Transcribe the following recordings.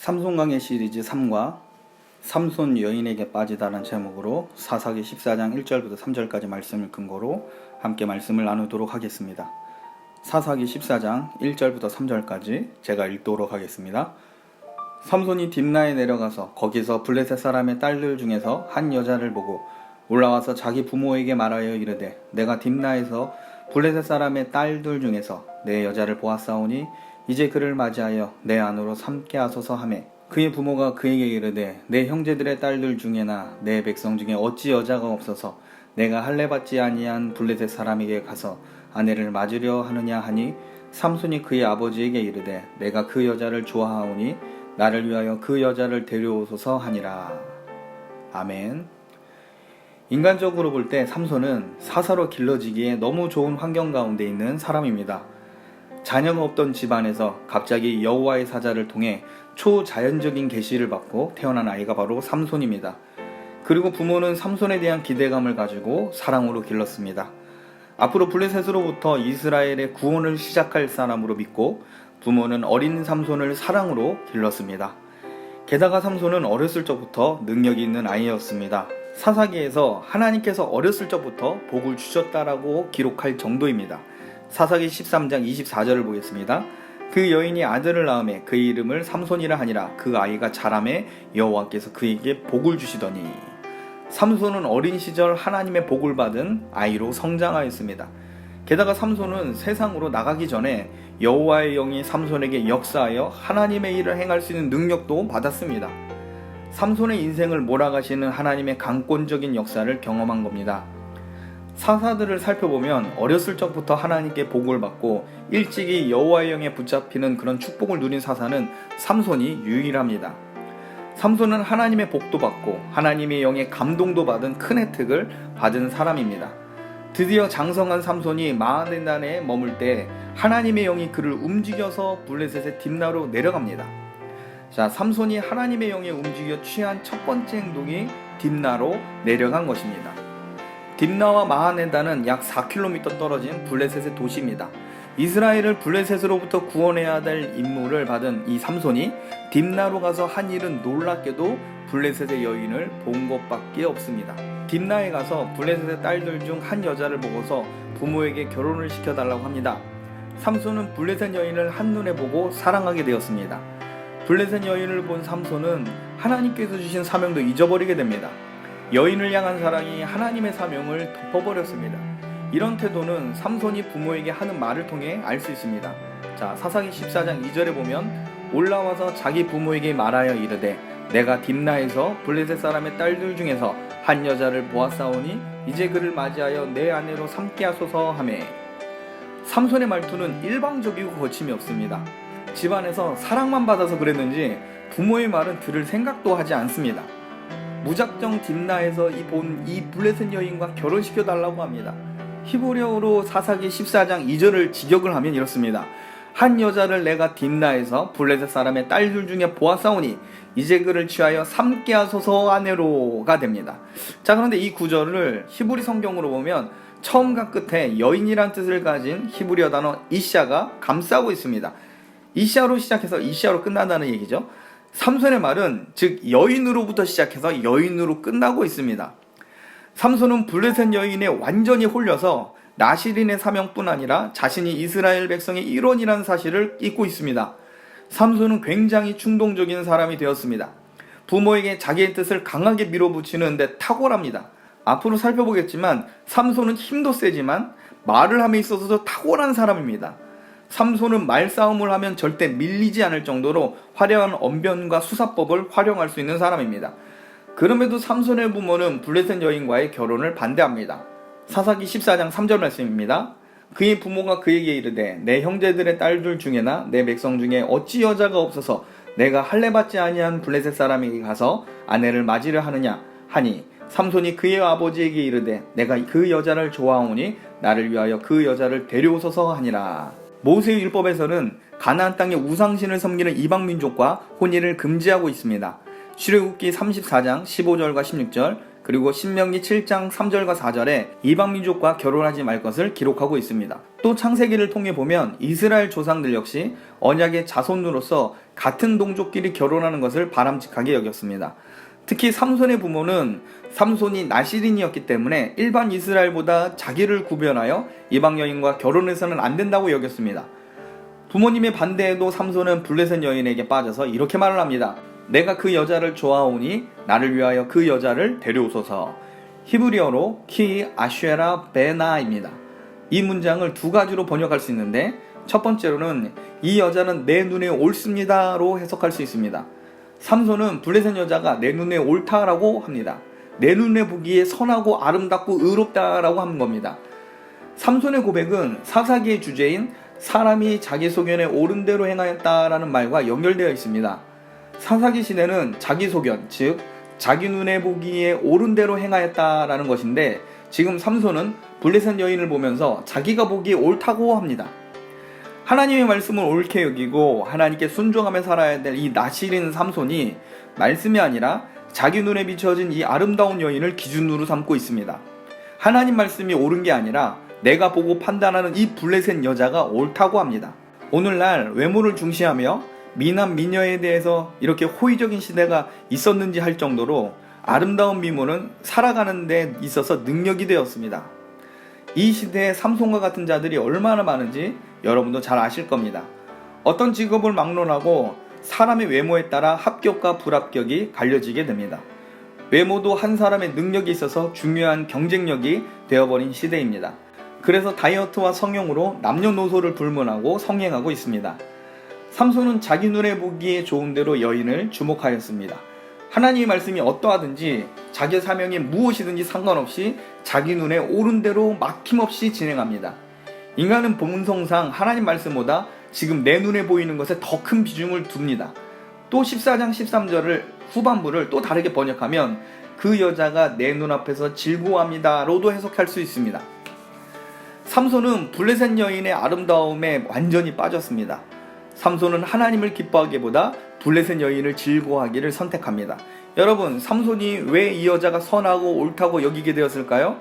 삼손 강의 시리즈 3과 삼손 여인에게 빠지다라는 제목으로 사사기 14장 1절부터 3절까지 말씀을 근거로 함께 말씀을 나누도록 하겠습니다. 사사기 14장 1절부터 3절까지 제가 읽도록 하겠습니다. 삼손이 딥나에 내려가서 거기서 블레셋 사람의 딸들 중에서 한 여자를 보고 올라와서 자기 부모에게 말하여 이르되 내가 딥나에서 블레셋 사람의 딸들 중에서 내 여자를 보았사오니 이제 그를 맞이하여 내 안으로 삼게 하소서 하매 그의 부모가 그에게 이르되 내 형제들의 딸들 중에나 내 백성 중에 어찌 여자가 없어서 내가 할례 받지 아니한 블레셋 사람에게 가서 아내를 맞으려 하느냐 하니 삼손이 그의 아버지에게 이르되 내가 그 여자를 좋아하오니 나를 위하여 그 여자를 데려오소서 하니라. 아멘. 인간적으로 볼 때 삼손은 사사로 길러지기에 너무 좋은 환경 가운데 있는 사람입니다. 자녀가 없던 집안에서 갑자기 여호와의 사자를 통해 초자연적인 계시를 받고 태어난 아이가 바로 삼손입니다. 그리고 부모는 삼손에 대한 기대감을 가지고 사랑으로 길렀습니다. 앞으로 블레셋으로부터 이스라엘의 구원을 시작할 사람으로 믿고 부모는 어린 삼손을 사랑으로 길렀습니다. 게다가 삼손은 어렸을 적부터 능력이 있는 아이였습니다. 사사기에서 하나님께서 어렸을 적부터 복을 주셨다라고 기록할 정도입니다. 사사기 13장 24절을 보겠습니다. 그 여인이 아들을 낳음에 그의 이름을 삼손이라 하니라. 그 아이가 자라매 여호와께서 그에게 복을 주시더니. 삼손은 어린 시절 하나님의 복을 받은 아이로 성장하였습니다. 게다가 삼손은 세상으로 나가기 전에 여호와의 영이 삼손에게 역사하여 하나님의 일을 행할 수 있는 능력도 받았습니다. 삼손의 인생을 몰아가시는 하나님의 강권적인 역사를 경험한 겁니다. 사사들을 살펴보면 어렸을 적부터 하나님께 복을 받고 일찍이 여호와의 영에 붙잡히는 그런 축복을 누린 사사는 삼손이 유일합니다. 삼손은 하나님의 복도 받고 하나님의 영의 감동도 받은 큰 혜택을 받은 사람입니다. 드디어 장성한 삼손이 마하네단에 머물 때 하나님의 영이 그를 움직여서 블레셋의 딥나로 내려갑니다. 자, 삼손이 하나님의 영에 움직여 취한 첫 번째 행동이 딥나로 내려간 것입니다. 딥나와 마하네단은 약 4km 떨어진 블레셋의 도시입니다. 이스라엘을 블레셋으로부터 구원해야 될 임무를 받은 이 삼손이 딥나로 가서 한 일은 놀랍게도 블레셋의 여인을 본 것밖에 없습니다. 딥나에 가서 블레셋의 딸들 중 한 여자를 보고서 부모에게 결혼을 시켜달라고 합니다. 삼손은 블레셋 여인을 한눈에 보고 사랑하게 되었습니다. 블레셋 여인을 본 삼손은 하나님께서 주신 사명도 잊어버리게 됩니다. 여인을 향한 사랑이 하나님의 사명을 덮어버렸습니다. 이런 태도는 삼손이 부모에게 하는 말을 통해 알 수 있습니다. 자, 사사기 14장 2절에 보면 올라와서 자기 부모에게 말하여 이르되 내가 딥나에서 블레셋 사람의 딸들 중에서 한 여자를 보았사오니 이제 그를 맞이하여 내 아내로 삼게 하소서 하매 삼손의 말투는 일방적이고 거침이 없습니다. 집안에서 사랑만 받아서 그랬는지 부모의 말은 들을 생각도 하지 않습니다. 무작정 딥나에서 이 블레셋 여인과 결혼시켜 달라고 합니다. 히브리어로 사사기 14장 2절을 직역을 하면 이렇습니다. 한 여자를 내가 딥나에서 블레셋 사람의 딸들 중에 보았사오니 이제 그를 취하여 삼게 하소서 아내로가 됩니다. 자, 그런데 이 구절을 히브리 성경으로 보면 처음과 끝에 여인이란 뜻을 가진 히브리어 단어 이샤가 감싸고 있습니다. 이샤로 시작해서 이샤로 끝난다는 얘기죠. 삼손의 말은 즉 여인으로부터 시작해서 여인으로 끝나고 있습니다. 삼손은 블레셋 여인에 완전히 홀려서 나시린의 사명뿐 아니라 자신이 이스라엘 백성의 일원이라는 사실을 잊고 있습니다. 삼손은 굉장히 충동적인 사람이 되었습니다. 부모에게 자기의 뜻을 강하게 밀어붙이는 데 탁월합니다. 앞으로 살펴보겠지만 삼손은 힘도 세지만 말을 함에 있어서도 탁월한 사람입니다. 삼손은 말싸움을 하면 절대 밀리지 않을 정도로 화려한 언변과 수사법을 활용할 수 있는 사람입니다. 그럼에도 삼손의 부모는 블레셋 여인과의 결혼을 반대합니다. 사사기 14장 3절 말씀입니다. 그의 부모가 그에게 이르되 내 형제들의 딸들 중에나 내 백성 중에 어찌 여자가 없어서 내가 할례 받지 아니한 블레셋 사람에게 가서 아내를 맞으려 하느냐 하니 삼손이 그의 아버지에게 이르되 내가 그 여자를 좋아하오니 나를 위하여 그 여자를 데려오소서 하니라. 모세의 율법에서는 가나안 땅의 우상신을 섬기는 이방 민족과 혼인을 금지하고 있습니다. 출애굽기 34장 15절과 16절, 그리고 신명기 7장 3절과 4절에 이방민족과 결혼하지 말 것을 기록하고 있습니다. 또 창세기를 통해 보면 이스라엘 조상들 역시 언약의 자손으로서 같은 동족끼리 결혼하는 것을 바람직하게 여겼습니다. 특히 삼손의 부모는 삼손이 나실인이었기 때문에 일반 이스라엘보다 자기를 구별하여 이방 여인과 결혼해서는 안 된다고 여겼습니다. 부모님의 반대에도 삼손은 블레셋 여인에게 빠져서 이렇게 말을 합니다. 내가 그 여자를 좋아하오니 나를 위하여 그 여자를 데려오소서. 히브리어로 키 아쉐라 베나입니다. 이 문장을 두 가지로 번역할 수 있는데 첫 번째로는 이 여자는 내 눈에 옳습니다로 해석할 수 있습니다. 삼손은 블레셋 여자가 내 눈에 옳다라고 합니다. 내 눈에 보기에 선하고 아름답고 의롭다라고 하는 겁니다. 삼손의 고백은 사사기의 주제인 사람이 자기 소견에 옳은 대로 행하였다라는 말과 연결되어 있습니다. 사사기 시대는 자기 소견, 즉 자기 눈에 보기에 옳은 대로 행하였다라는 것인데 지금 삼손은 블레셋 여인을 보면서 자기가 보기에 옳다고 합니다. 하나님의 말씀을 옳게 여기고 하나님께 순종하며 살아야 될 이 나실인 삼손이 말씀이 아니라 자기 눈에 비춰진 이 아름다운 여인을 기준으로 삼고 있습니다. 하나님 말씀이 옳은 게 아니라 내가 보고 판단하는 이 블레셋 여자가 옳다고 합니다. 오늘날 외모를 중시하며 미남 미녀에 대해서 이렇게 호의적인 시대가 있었는지 할 정도로 아름다운 미모는 살아가는 데 있어서 능력이 되었습니다. 이 시대에 삼손과 같은 자들이 얼마나 많은지 여러분도 잘 아실 겁니다. 어떤 직업을 막론하고 사람의 외모에 따라 합격과 불합격이 갈려지게 됩니다. 외모도 한 사람의 능력이 있어서 중요한 경쟁력이 되어버린 시대입니다. 그래서 다이어트와 성형으로 남녀노소를 불문하고 성행하고 있습니다. 삼손은 자기 눈에 보기에 좋은 대로 여인을 주목하였습니다. 하나님의 말씀이 어떠하든지 자기 사명이 무엇이든지 상관없이 자기 눈에 옳은 대로 막힘없이 진행합니다. 인간은 본성상 하나님 말씀보다 지금 내 눈에 보이는 것에 더 큰 비중을 둡니다. 또 14장 13절을 후반부를 또 다르게 번역하면 그 여자가 내 눈앞에서 즐거워합니다로도 해석할 수 있습니다. 삼손은 블레셋 여인의 아름다움에 완전히 빠졌습니다. 삼손은 하나님을 기뻐하기보다 블레셋 여인을 즐거워하기를 선택합니다. 여러분, 삼손이 왜 이 여자가 선하고 옳다고 여기게 되었을까요?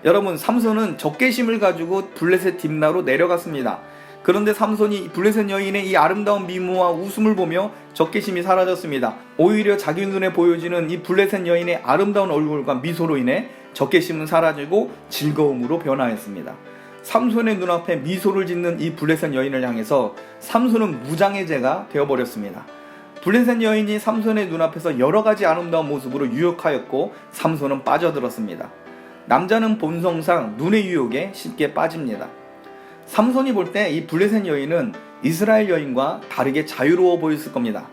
여러분, 삼손은 적개심을 가지고 블레셋 딥나로 내려갔습니다. 그런데 삼손이 블레셋 여인의 이 아름다운 미모와 웃음을 보며 적개심이 사라졌습니다. 오히려 자기 눈에 보여지는 이 블레셋 여인의 아름다운 얼굴과 미소로 인해 적개심은 사라지고 즐거움으로 변화했습니다. 삼손의 눈앞에 미소를 짓는 이 블레셋 여인을 향해서 삼손은 무장의 죄가 되어버렸습니다. 블레셋 여인이 삼손의 눈앞에서 여러가지 아름다운 모습으로 유혹하였고 삼손은 빠져들었습니다. 남자는 본성상 눈의 유혹에 쉽게 빠집니다. 삼손이 볼 때 이 블레셋 여인은 이스라엘 여인과 다르게 자유로워 보였을 겁니다.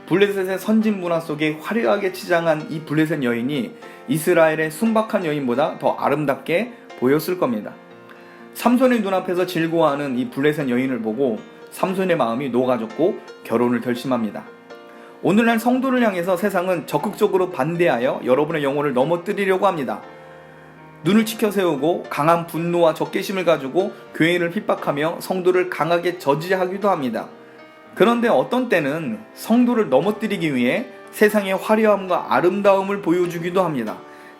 블레셋의 선진 문화 속에 화려하게 치장한 이 블레셋 여인이 이스라엘의 순박한 여인보다 더 아름답게 보였을 겁니다. 삼손의 눈앞에서 즐거워하는 이 블레셋 여인을 보고 삼손의 마음이 녹아졌고 결혼을 결심합니다. 오늘날 성도를 향해서 세상은 적극적으로 반대하여 여러분의 영혼을 넘어뜨리려고 합니다. 눈을 치켜세우고 강한 분노와 적개심을 가지고 교회를 핍박하며 성도를 강하게 저지하기도 합니다. 그런데 어떤 때는 성도를 넘어뜨리기 위해 세상의 화려함과 아름다움을 보여주기도 합니다.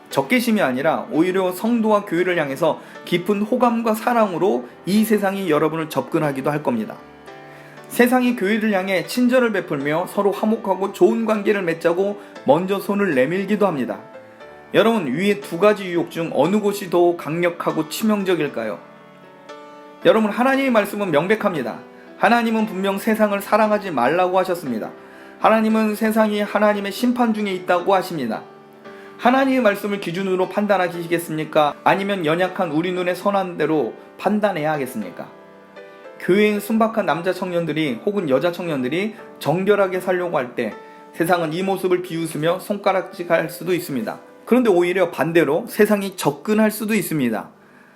적개심이 아니라 오히려 성도와 교회를 향해서 깊은 호감과 사랑으로 이 세상이 여러분을 접근하기도 할 겁니다. 세상이 교회를 향해 친절을 베풀며 서로 화목하고 좋은 관계를 맺자고 먼저 손을 내밀기도 합니다. 여러분, 위의 두 가지 유혹 중 어느 곳이 더 강력하고 치명적일까요? 여러분, 하나님의 말씀은 명백합니다. 하나님은 분명 세상을 사랑하지 말라고 하셨습니다. 하나님은 세상이 하나님의 심판 중에 있다고 하십니다. 하나님의 말씀을 기준으로 판단하시겠습니까? 아니면 연약한 우리 눈에 선한 대로 판단해야 하겠습니까? 교회의 순박한 남자 청년들이 혹은 여자 청년들이 정결하게 살려고 할 때 세상은 이 모습을 비웃으며 손가락질할 수도 있습니다. 그런데 오히려 반대로 세상이 접근할 수도 있습니다.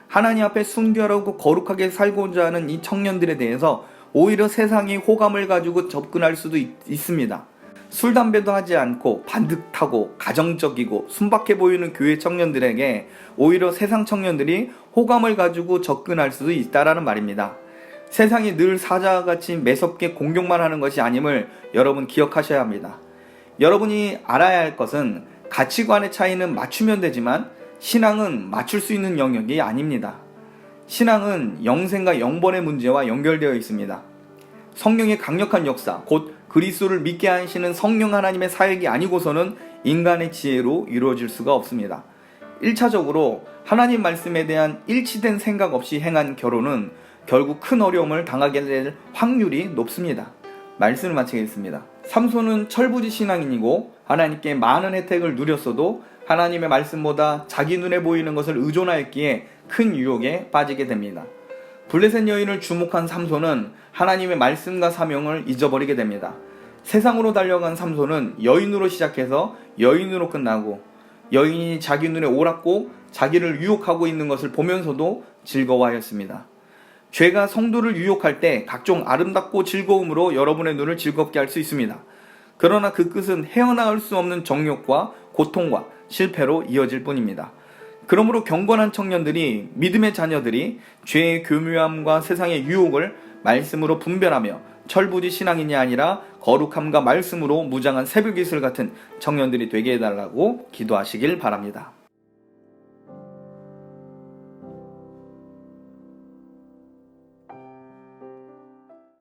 하나님 앞에 순결하고 거룩하게 살고자 하는 이 청년들에 대해서 오히려 세상이 호감을 가지고 접근할 수도 있습니다. 술, 담배도 하지 않고 반듯하고 가정적이고 순박해 보이는 교회 청년들에게 오히려 세상 청년들이 호감을 가지고 접근할 수도 있다라는 말입니다. 세상이 늘 사자와 같이 매섭게 공격만 하는 것이 아님을 여러분 기억하셔야 합니다. 여러분이 알아야 할 것은 가치관의 차이는 맞추면 되지만 신앙은 맞출 수 있는 영역이 아닙니다. 신앙은 영생과 영번의 문제와 연결되어 있습니다. 성령의 강력한 역사, 곧 그리스도를 믿게 하시는 성령 하나님의 사역이 아니고서는 인간의 지혜로 이루어질 수가 없습니다. 1차적으로 하나님 말씀에 대한 일치된 생각 없이 행한 결혼은 결국 큰 어려움을 당하게 될 확률이 높습니다. 말씀을 마치겠습니다. 삼손은 철부지 신앙인이고 하나님께 많은 혜택을 누렸어도 하나님의 말씀보다 자기 눈에 보이는 것을 의존하였기에 큰 유혹에 빠지게 됩니다. 블레셋 여인을 주목한 삼손은 하나님의 말씀과 사명을 잊어버리게 됩니다. 세상으로 달려간 삼손은 여인으로 시작해서 여인으로 끝나고 여인이 자기 눈에 옳았고 자기를 유혹하고 있는 것을 보면서도 즐거워하였습니다. 죄가 성도를 유혹할 때 각종 아름답고 즐거움으로 여러분의 눈을 즐겁게 할 수 있습니다. 그러나 그 끝은 헤어나올 수 없는 정욕과 고통과 실패로 이어질 뿐입니다. 그러므로 경건한 청년들이, 믿음의 자녀들이 죄의 교묘함과 세상의 유혹을 말씀으로 분별하며 철부지 신앙인이 아니라 거룩함과 말씀으로 무장한 새벽 이슬 같은 청년들이 되게 해달라고 기도하시길 바랍니다.